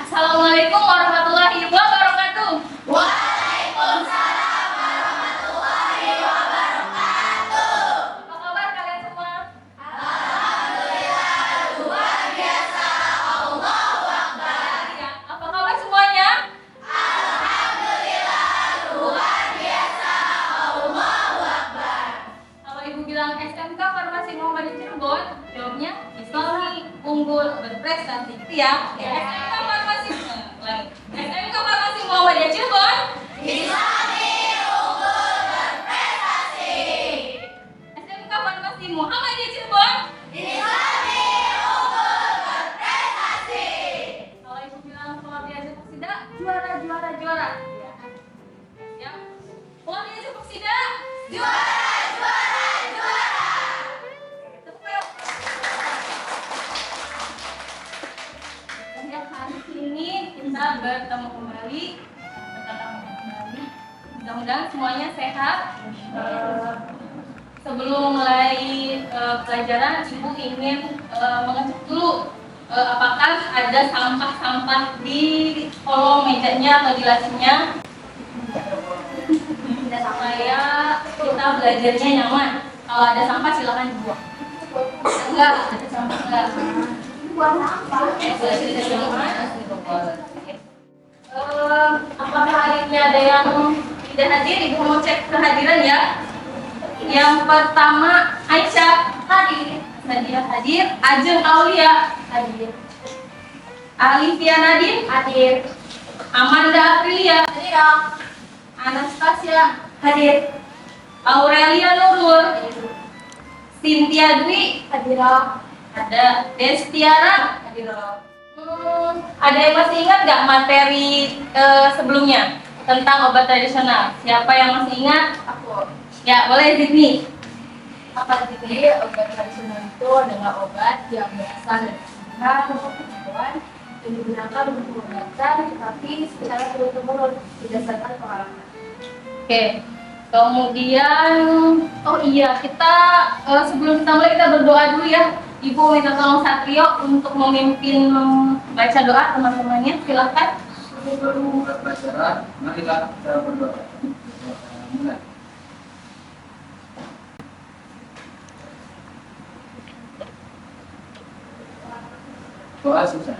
Assalamualaikum warahmatullahi wabarakatuh. Waalaikumsalam warahmatullahi wabarakatuh. Apa kabar kalian semua? Alhamdulillah luar biasa. Allahu Akbar. Ya, apa kabar semuanya? Alhamdulillah luar biasa. Allahu Akbar. Kalau ibu bilang SMK Farmasi Muhammadiyah Cirebon, jawabnya Islami, unggul, berprestasi. Itu ya. SMK Farmasi SMK Farmasi Muhammadiyah Cirebon. Islami unggul berprestasi. SMK Farmasi Muhammadiyah Cirebon. Islami unggul berprestasi. Kalau ibu bilang Muhammadiyah Persida, juara, juara, juara. Ya. Muhammadiyah Persida, Juara, juara, juara. tepuk yuk. Ya, hari ini kita bertemu kembali. Mudah-mudahan semuanya sehat. Sebelum mulai pelajaran, ibu ingin mengecek dulu apakah ada sampah-sampah di kolom mejanya atau di lacinya, supaya kita belajarnya nyaman. Kalau ada sampah silakan dibuang. Enggak, ada sampah enggak. Apakah hari ini ada yang tidak hadir? Ibu mau cek kehadiran ya. Yang pertama Aisyah hadir, Nadia hadir, Ajeng Aulia hadir, Alivia Nadine hadir, Amanda Aprilia hadir, Anastasia hadir, Aurelia Nurul, Cynthia Dwi hadir, ada Destiara hadir. Ada yang masih ingat nggak materi sebelumnya tentang obat tradisional? Siapa yang masih ingat? Aku. Ya, boleh Zidni. Apa jadi obat tradisional itu adalah obat yang berasal dari hewan dan digunakan untuk pengobatan, tetapi secara turun-temurun berdasarkan pengalaman. Oke. Kemudian, oh iya, kita sebelum kita mulai kita berdoa dulu ya. Ibu minta tolong Satrio untuk memimpin membaca doa teman-temannya. Silakan. Sebelum memulai pelajaran, marilah kita berdoa. Mulai. Doa susah.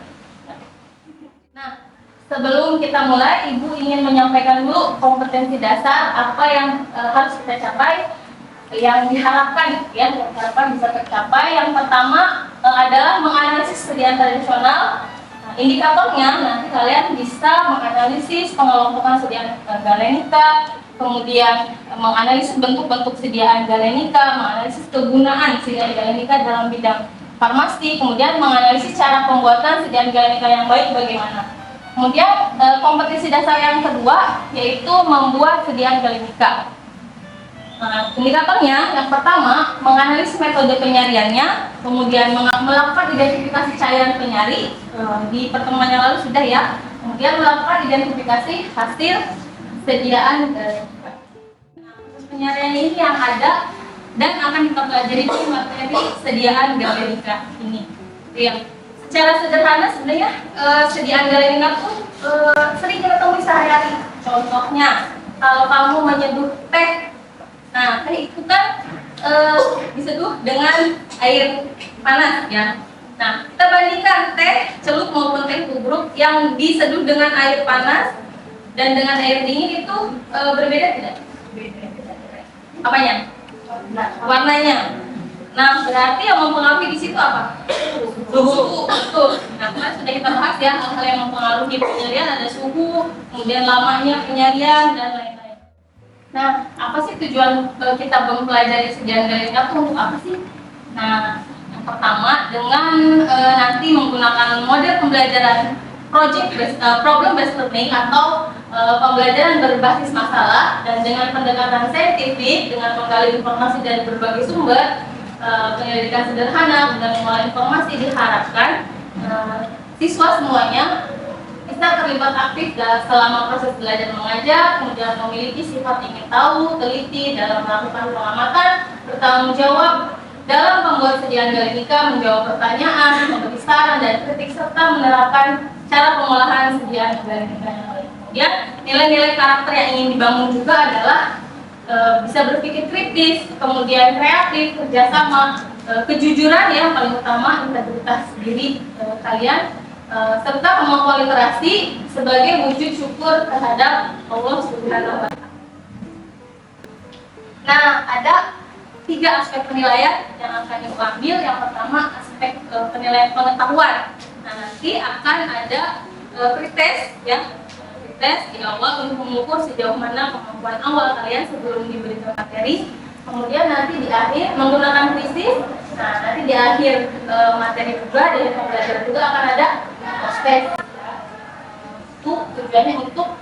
Nah, sebelum kita mulai, Ibu ingin menyampaikan dulu kompetensi dasar apa yang harus kita capai, yang diharapkan bisa tercapai. Yang pertama adalah menganalisis kesediaan tradisional. Nah, indikatornya nanti kalian bisa menganalisis pengelompokan sediaan galenika, kemudian menganalisis bentuk-bentuk sediaan galenika, menganalisis kegunaan sediaan galenika dalam bidang farmasi, kemudian menganalisis cara pembuatan sediaan galenika yang baik bagaimana. Kemudian kompetensi dasar yang kedua yaitu membuat sediaan galenika. Nah, indikatornya yang pertama menganalisis metode penyariannya, kemudian melakukan identifikasi cairan penyari. Di pertemuan yang lalu sudah ya. Kemudian melakukan identifikasi hasil sediaan galenika. Nah, proses penyarian ini yang ada dan akan kita pelajari di materi sediaan galenika ini. Yang secara sederhana sebenarnya sediaan galenika tuh sering kita temui sehari-hari. Contohnya kalau kamu menyeduh teh, nah teh itu kan diseduh dengan air panas ya. Nah, kita bandingkan teh celup maupun teh tubruk yang diseduh dengan air panas dan dengan air dingin itu berbeda tidak? Apanya? Warnanya. Nah, berarti yang mempengaruhi di situ apa? Suhu, betul. Nah, kemarin sudah kita bahas ya hal-hal yang mempengaruhi penyalian, ada suhu, kemudian lamanya penyalian dan lain-lain. Nah, apa sih tujuan kita mempelajari sediaan Galenica itu untuk apa sih? Nah, yang pertama dengan nanti menggunakan model pembelajaran problem based learning atau pembelajaran berbasis masalah dan dengan pendekatan saintifik dengan menggali informasi dari berbagai sumber, penyelidikan sederhana dengan mengolah informasi diharapkan siswa semuanya bisa terlibat aktif selama proses belajar mengajar, kemudian memiliki sifat ingin tahu, teliti dalam melakukan pengamatan, bertanggung jawab dalam membuat sediaan Galenica, menjawab pertanyaan, memberi saran dan kritik serta menerapkan cara pengolahan sediaan Galenica yang lain. Kemudian nilai-nilai karakter yang ingin dibangun juga adalah bisa berpikir kritis, kemudian kreatif, kerjasama, kejujuran yang paling utama, integritas diri kalian, serta kemampuan literasi sebagai wujud syukur terhadap Allah Subhanahu wa Ta'ala. Nah, ada 3 aspek penilaian yang akan Ibu ambil. Yang pertama aspek penilaian pengetahuan. Nah, nanti akan ada pretest ya. Tes di awal untuk mengukur sejauh mana kemampuan awal kalian sebelum diberikan materi. Kemudian nanti di akhir menggunakan krisis. Nah, nanti di akhir materi juga di akhir pembelajaran juga akan ada tes. Itu tujuannya untuk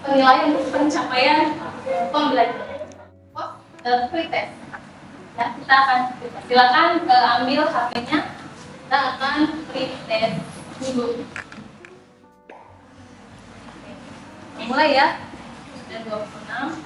penilaian pencapaian pembelajaran. Pretest. Ya, kita akan silakan ambil HP-nya. Kita akan pretest dulu. Mulai ya, sudah 26.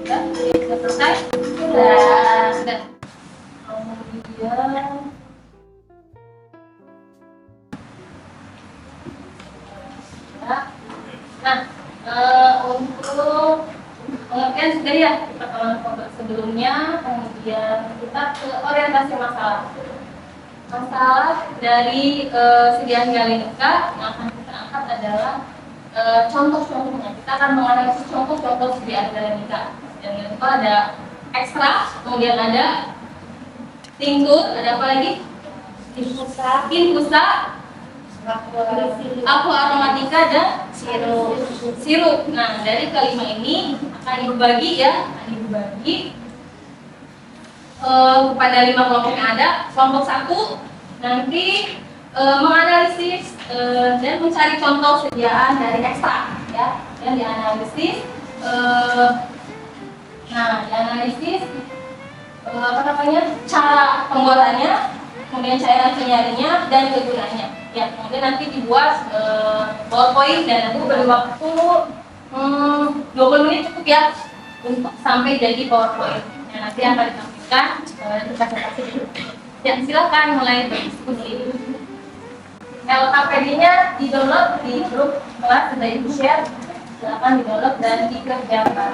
Sudah selesai? Sudah. Kemudian untuk pengertian sudah ya di pertemuan sebelumnya. Kemudian kita ke orientasi masalah. Masalah dari sediaan Galenica yang akan kita angkat adalah contoh-contohnya. Kita akan menganalisis contoh-contoh sediaan Galenica. Dan itu ada ekstra, kemudian ada tinggur, ada apa lagi? Infusa, aqua aromatica dan sirup. Nah, dari kelima ini akan dibagi ya, kepada 5 kelompok yang ada. Kelompok 1 nanti menganalisis dan mencari contoh sediaan dari ekstra ya, yang dianalisis. Dianalisis cara pembuatannya, kemudian cairan penyarinya dan kegunaannya. Ya, kemudian nanti dibuat PowerPoint dan nanti beri waktu 20 menit cukup ya untuk sampai jadi PowerPoint. Yang nanti akan ditampilkan di presentasi. Ya, silakan mulai berdiskusi. LKPD-nya di-download di grup kelas, sudah di-share. Silakan di-download dan dikerjakan.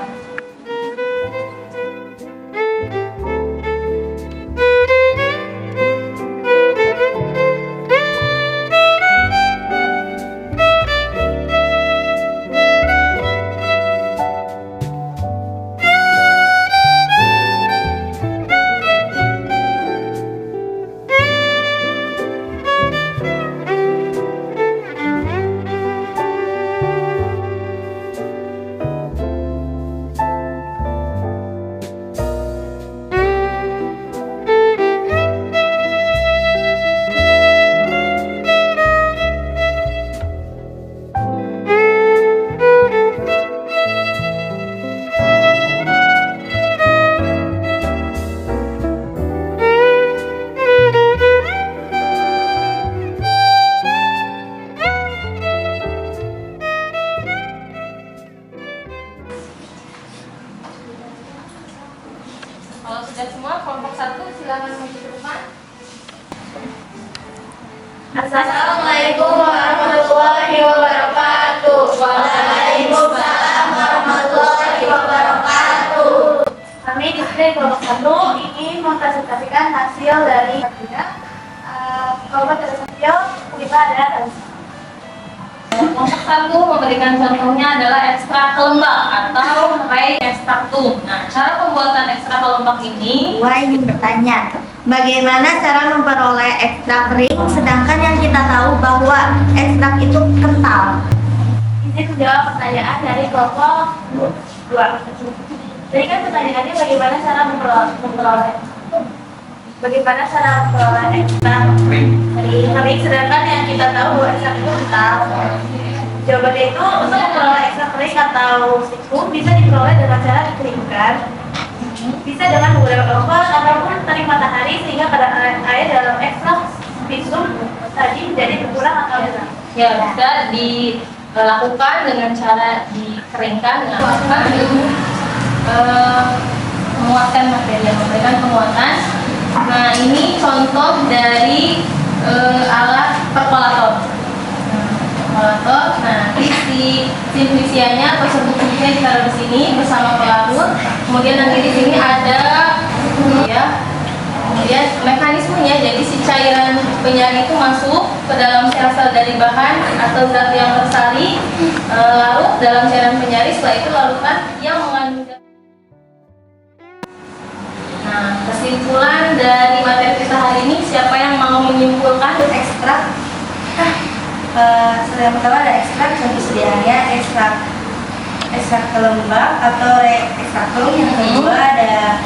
kelompok 1 ingin mempresentasikan hasil dari kelompok terhasil kita ada Kelompok 1 memberikan contohnya adalah ekstrak kelembak atau ray ekstraktum. Nah, cara pembuatan ekstrak kelembak ini Gua ingin bertanya, bagaimana cara memperoleh ekstrak kering sedangkan yang kita tahu bahwa ekstrak itu kental? izin menjawab pertanyaan dari kelompok 2. Jadi kan pertanyaannya bagaimana cara memperoleh ekstrak kering sedangkan yang kita tahu bahwa ekstrak itu kental. Jawabannya itu untuk memperoleh ekstrak kering atau sikum bisa diperoleh dengan cara dikeringkan, bisa dengan menggunakan obat ataupun terik matahari sehingga kadar air dalam ekstrak visum tadi menjadi berkurang atau hilang. ya bisa dilakukan dengan cara dikeringkan, menguatkan materi, memberikan penguatan. Nah, ini contoh dari alat perkolator. Nah, isi fisianya atau serbuk fisinya ditaruh di sini bersama pelarut. Kemudian nanti di sini ada ya. Kemudian mekanismenya, jadi si cairan penyaring itu masuk ke dalam sel-sel dari bahan atau zat yang tersari, larut dalam cairan penyaring. Setelah itu larutan yang mengandung zat. Nah, kesimpulan dari materi kita hari ini, siapa yang mau menyimpulkan? Ekstrak, yang pertama ada ekstrak yang disediakannya ekstrak kelembak atau ekstraktum, yang kedua ada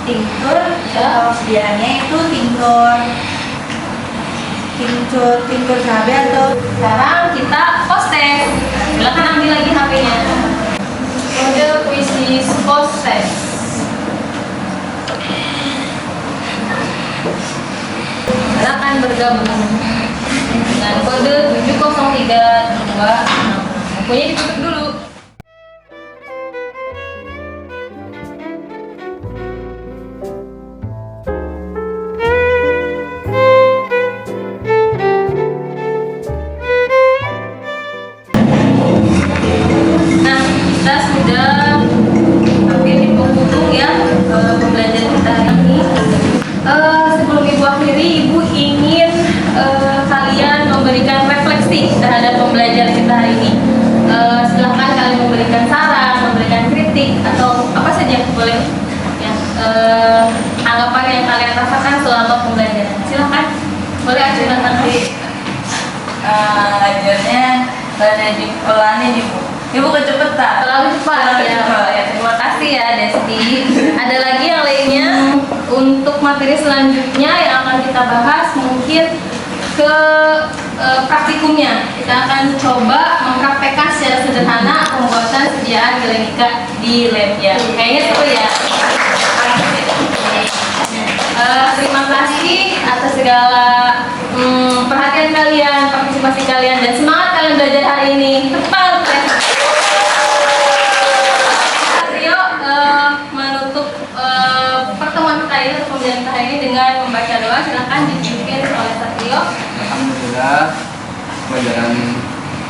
tinktur, kalau sediaannya itu tinktur cabai atau Sekarang kita post test. Silakan ambil lagi HP-nya. Kode kuisis post test. Silakan bergabung dengan kode 70326. Bukunya ditutup dulu. Nah, kita sudah hampir di penghujung ya pembelajaran kita hari ini. Sebelum Ibu akhiri, Ibu ingin kalian memberikan refleksi terhadap pembelajaran kita hari ini. Silahkan kalian memberikan saran, memberikan kritik atau apa saja boleh ya, anggapan yang kalian rasakan selama pembelajaran. Silahkan, boleh ajukan tangan. ajarnya pada dipelani ibu kecepatan. Terlalu cepat ya. Terima kasih ya Desti. Ada lagi yang lainnya untuk materi selanjutnya yang akan kita bahas, mungkin ke praktikumnya. Kita akan coba mempraktekkan secara sederhana pembuatan sediaan gelenika di lab ya. Kayaknya seru ya. Terima kasih atas segala perhatian kalian, partisipasi kalian, dan semangat kalian belajar hari ini. Tepat. Rio menutup pertemuan kita ini, pembelajaran kita hari ini dengan membaca doa. Silakan dipimpin oleh Satrio. Alhamdulillah,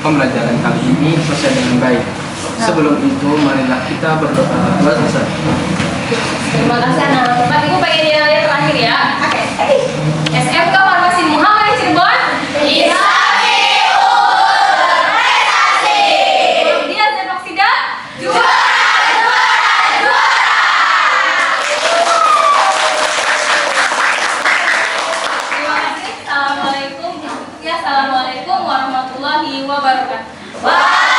pembelajaran kali ini selesai dengan baik. Sebelum itu, marilah kita berdoa. Selesai. Terima kasih. Nah, Bapak Ibu pengen yang terakhir ya. SMK Farmasi Muhammad Cirebon. Islami unggul berprestasi. Dia Zenoksida. Juara. Terima kasih. Assalamualaikum. Ya, assalamualaikum warahmatullahi wabarakatuh.